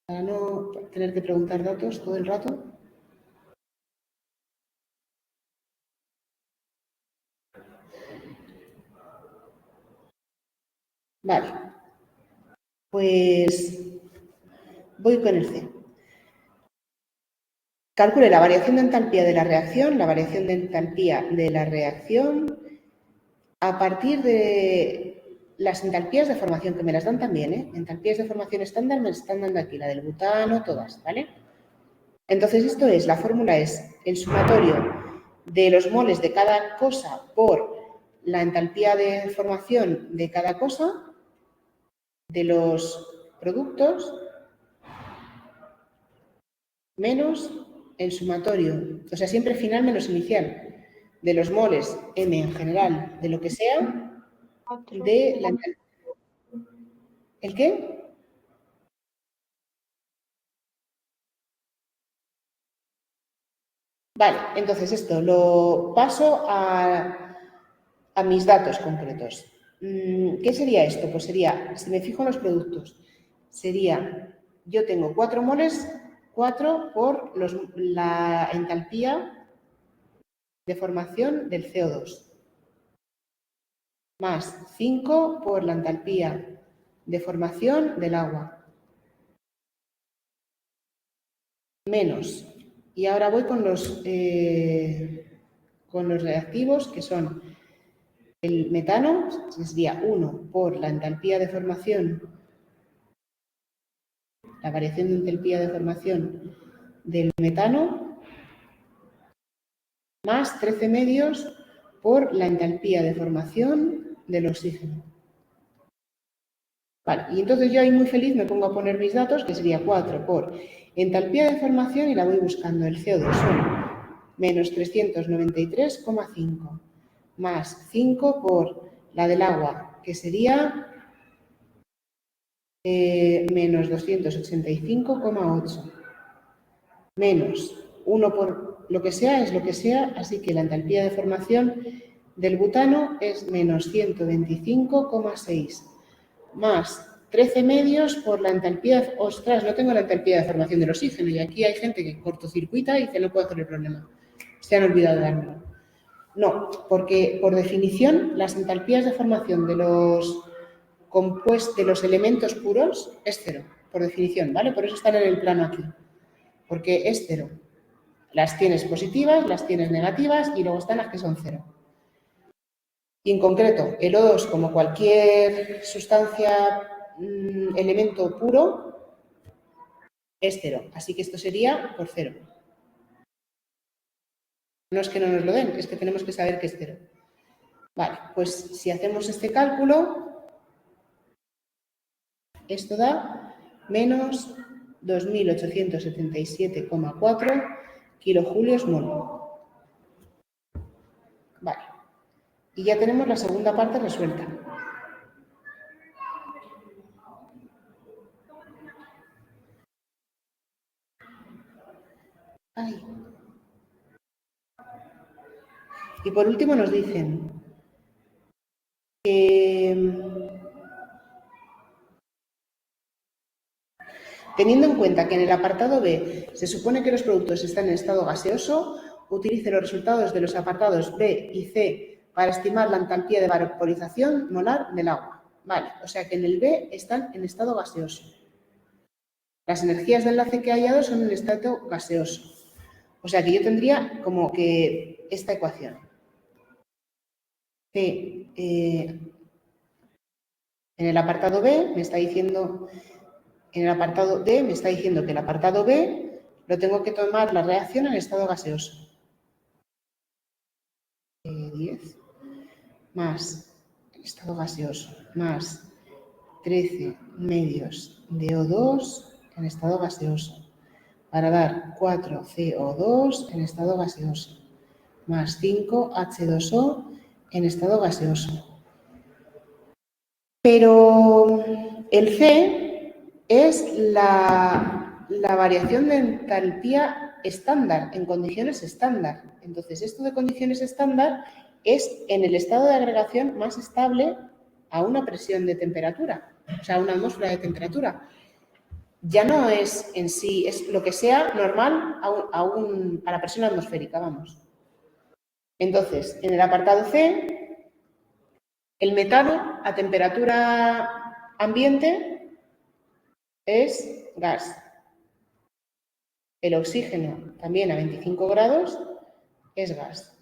para no tener que preguntar datos todo el rato. Vale, pues voy con el C. Calcule la variación de entalpía de la reacción, a partir de las entalpías de formación, que me las dan también, ¿eh? Entalpías de formación estándar me están dando aquí, la del butano, todas, ¿vale? Entonces, esto es, la fórmula es el sumatorio de los moles de cada cosa por la entalpía de formación de cada cosa, de los productos, menos el sumatorio, o sea, siempre final menos inicial, de los moles M en general, de lo que sea, de la entalpía. ¿El qué? Vale, entonces esto lo paso a mis datos concretos. ¿Qué sería esto? Pues sería, si me fijo en los productos, sería, yo tengo 4 moles, 4 por la entalpía de formación del CO2, más 5 por la entalpía de formación del agua, menos, y ahora voy con los reactivos, que son el metano, sería 1 por la entalpía de formación, la variación de entalpía de formación del metano, más 13 medios por la entalpía de formación del oxígeno. Vale, y entonces yo ahí muy feliz me pongo a poner mis datos, que sería 4 por entalpía de formación, y la voy buscando. El CO2 son menos 393,5, más 5 por la del agua, que sería menos 285,8, menos 1 por lo que sea es lo que sea, así que la entalpía de formación del butano es menos 125,6, más 13 medios por la entalpía. Ostras, no tengo la entalpía de formación del oxígeno, y aquí hay gente que cortocircuita y dice no puedo hacer el problema. Se han olvidado de dármelo. No, porque por definición las entalpías de formación de los compuestos, de los elementos puros, es cero, por definición, ¿vale? Por eso están en el plano aquí, porque es cero. Las tienes positivas, las tienes negativas y luego están las que son cero. Y en concreto, el O2, como cualquier sustancia, elemento puro, es cero. Así que esto sería por cero. No es que no nos lo den, es que tenemos que saber que es cero. Vale, pues si hacemos este cálculo, esto da menos 2.877,4 kilojulios mol. Vale. Y ya tenemos la segunda parte resuelta. Ay. Y por último nos dicen que teniendo en cuenta que en el apartado B se supone que los productos están en estado gaseoso, utilice los resultados de los apartados B y C para estimar la entalpía de vaporización molar del agua. Vale, o sea que en el B están en estado gaseoso. Las energías de enlace que he hallado son en estado gaseoso. O sea que yo tendría como que esta ecuación. C, en el apartado B me está diciendo, en el apartado D me está diciendo que el apartado B lo tengo que tomar la reacción en estado gaseoso. 10 más estado gaseoso más 13 medios de O2 en estado gaseoso para dar 4 CO2 en estado gaseoso más 5 H2O en estado gaseoso. Pero el C es la variación de entalpía estándar, en condiciones estándar. Entonces, esto de condiciones estándar es en el estado de agregación más estable a una presión de temperatura, o sea, a una atmósfera de temperatura. Ya no es en sí, es lo que sea normal a la presión atmosférica, vamos. Entonces, en el apartado C, el metano a temperatura ambiente es gas. El oxígeno, también a 25 grados, es gas.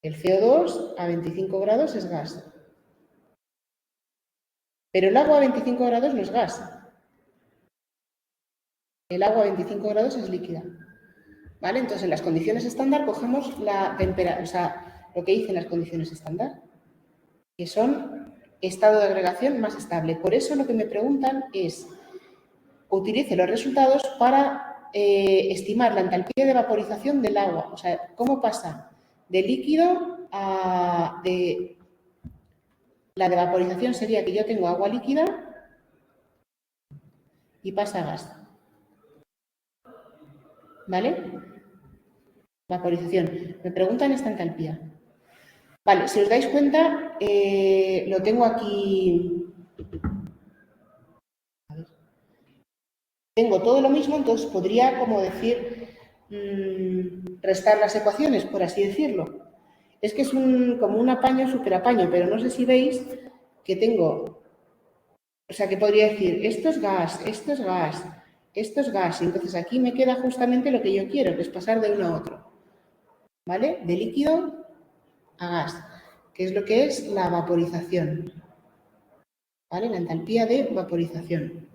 El CO2 a 25 grados es gas. Pero el agua a 25 grados no es gas. El agua a 25 grados es líquida. ¿Vale? Entonces, en las condiciones estándar cogemos la temperatura, o sea, lo que dicen las condiciones estándar, que son estado de agregación más estable. Por eso lo que me preguntan es, utilice los resultados para estimar la entalpía de vaporización del agua. O sea, ¿cómo pasa de líquido a... La de vaporización sería que yo tengo agua líquida y pasa a gas. ¿Vale? Vaporización. Me preguntan esta entalpía. Vale, si os dais cuenta, lo tengo aquí. A ver. Tengo todo lo mismo, entonces podría, como decir, restar las ecuaciones, por así decirlo. Es que es como un apaño, súper apaño, pero no sé si veis que tengo, o sea, que podría decir, esto es gas, esto es gas, esto es gas. Y entonces aquí me queda justamente lo que yo quiero, que es pasar de uno a otro. ¿Vale? De líquido a gas, que es lo que es la vaporización. ¿Vale? La entalpía de vaporización.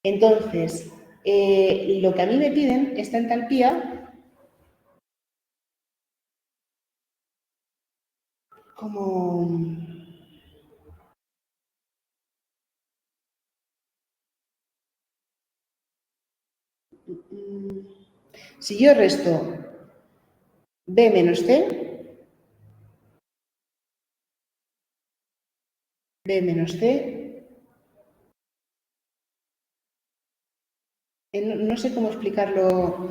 Entonces, lo que a mí me piden, esta entalpía, como... Si yo resto B menos C, B menos C, no sé cómo explicarlo,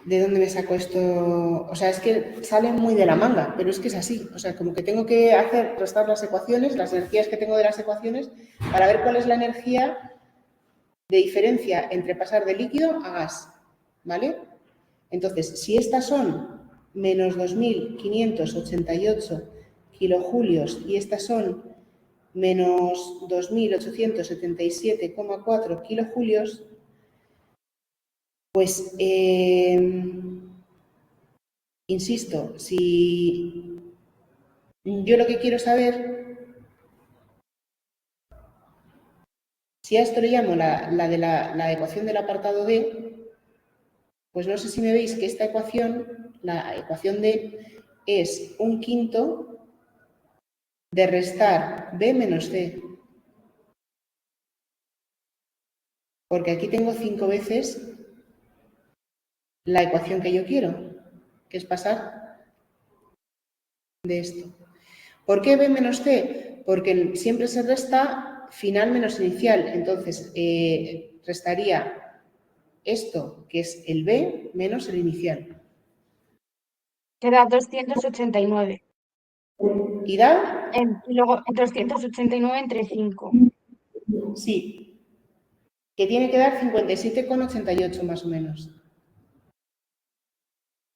de dónde me saco esto, o sea, es que sale muy de la manga, pero es que es así, o sea, como que tengo que restar las ecuaciones, las energías que tengo de las ecuaciones, para ver cuál es la energía de diferencia entre pasar de líquido a gas, ¿vale? Entonces, si estas son menos 2.588 kilojulios y estas son menos 2.877,4 kilojulios, pues, insisto, si yo lo que quiero saber, si a esto le llamo la ecuación del apartado D, pues no sé si me veis que esta ecuación, la ecuación D, es 1/5 de restar B menos C. Porque aquí tengo 5 veces la ecuación que yo quiero, que es pasar de esto. ¿Por qué B menos C? Porque siempre se resta final menos inicial. Entonces, restaría esto, que es el B, menos el inicial. Queda 289. ¿Y da? Y luego 289 entre 5. Sí. Que tiene que dar 57,88 más o menos.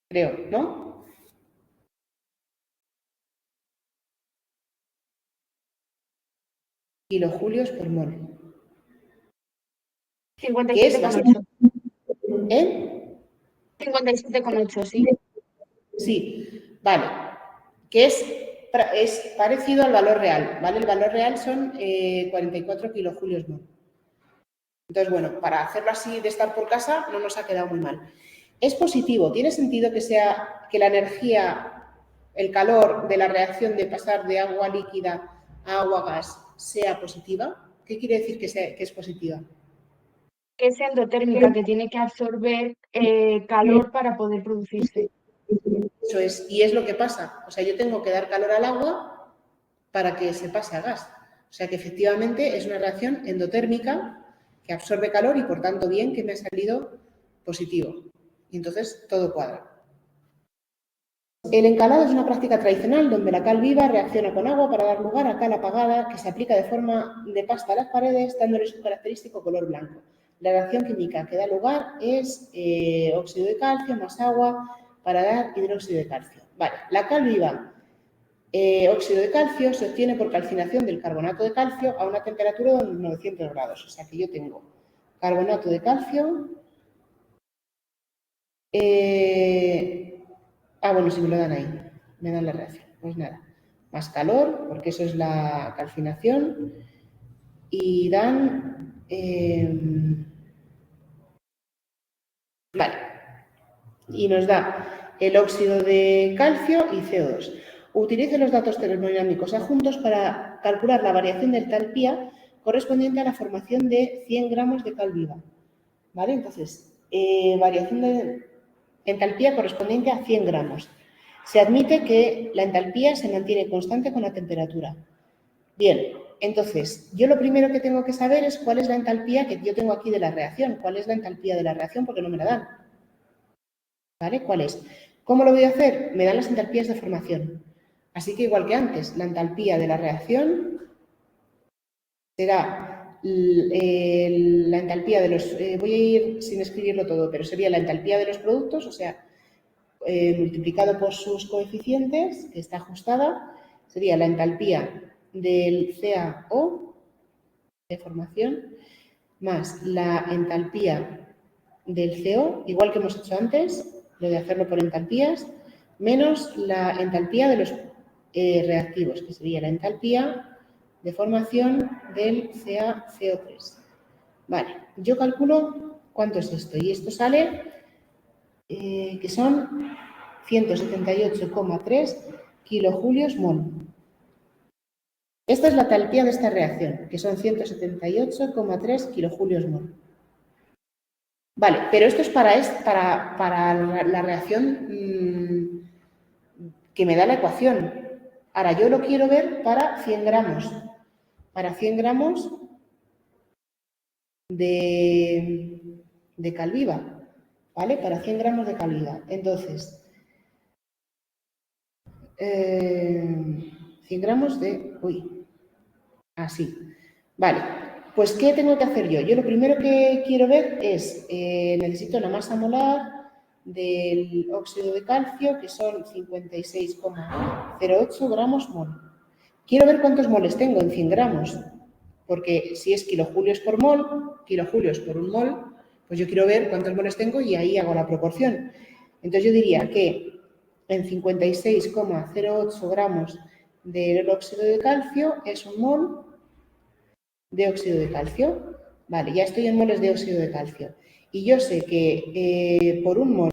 Creo, ¿no? Kilojulios por mol. 57,8. ¿Eh? 57,8, sí. Sí, vale. Que es parecido al valor real, ¿vale? El valor real son 44 kilojulios mol. Entonces, bueno, para hacerlo así de estar por casa no nos ha quedado muy mal. Es positivo, tiene sentido que la energía, el calor de la reacción de pasar de agua líquida a agua gas sea positiva. ¿Qué quiere decir que es positiva? Que es endotérmica, que tiene que absorber calor para poder producirse. Eso es, y es lo que pasa. O sea, yo tengo que dar calor al agua para que se pase a gas. O sea que efectivamente es una reacción endotérmica que absorbe calor y por tanto bien que me ha salido positivo. Y entonces todo cuadra. El encalado es una práctica tradicional donde la cal viva reacciona con agua para dar lugar a cal apagada que se aplica de forma de pasta a las paredes dándole su característico color blanco. La reacción química que da lugar es óxido de calcio más agua para dar hidróxido de calcio. Vale, la cal viva, óxido de calcio, se obtiene por calcinación del carbonato de calcio a una temperatura de 900 grados. O sea que yo tengo carbonato de calcio. Bueno, si me lo dan ahí, me dan la reacción. Pues nada, más calor, porque eso es la calcinación. Y dan... vale. Y nos da el óxido de calcio y CO2. Utilice los datos termodinámicos adjuntos para calcular la variación de entalpía correspondiente a la formación de 100 gramos de cal viva. ¿Vale? Entonces, variación de entalpía correspondiente a 100 gramos. Se admite que la entalpía se mantiene constante con la temperatura. Bien, entonces, yo lo primero que tengo que saber es cuál es la entalpía que yo tengo aquí de la reacción. ¿Cuál es la entalpía de la reacción? Porque no me la dan. ¿Vale? ¿Cuál es? ¿Cómo lo voy a hacer? Me dan las entalpías de formación. Así que igual que antes, la entalpía de la reacción será la entalpía de los... voy a ir sin escribirlo todo, pero sería la entalpía de los productos, o sea, multiplicado por sus coeficientes, que está ajustada, sería la entalpía del CaO de formación más la entalpía del CO, igual que hemos hecho antes, lo de hacerlo por entalpías, menos la entalpía de los reactivos, que sería la entalpía de formación del CaCO3. Vale, yo calculo cuánto es esto, y esto sale que son 178,3 kilojulios mol. Esta es la entalpía de esta reacción, que son 178,3 kilojulios mol. Vale, pero esto es para la reacción que me da la ecuación. Ahora, yo lo quiero ver para 100 gramos. Para 100 gramos de cal viva, ¿vale? Para 100 gramos de cal viva. Entonces, 100 gramos de... Uy, así. Vale, pues ¿qué tengo que hacer yo? Yo lo primero que quiero ver es, necesito la masa molar del óxido de calcio, que son 56,08 gramos mol. Quiero ver cuántos moles tengo en 100 gramos, porque si es kilojulios por mol, kilojulios por un mol, pues yo quiero ver cuántos moles tengo y ahí hago la proporción. Entonces yo diría que en 56,08 gramos del óxido de calcio es un mol de óxido de calcio. Vale, ya estoy en moles de óxido de calcio. Y yo sé que por un mol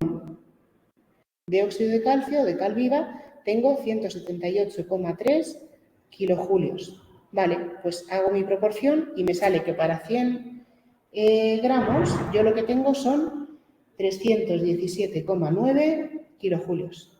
de óxido de calcio, de cal viva, tengo 178,3 kilojulios. Vale, pues hago mi proporción y me sale que para 100 gramos yo lo que tengo son 317,9 kilojulios.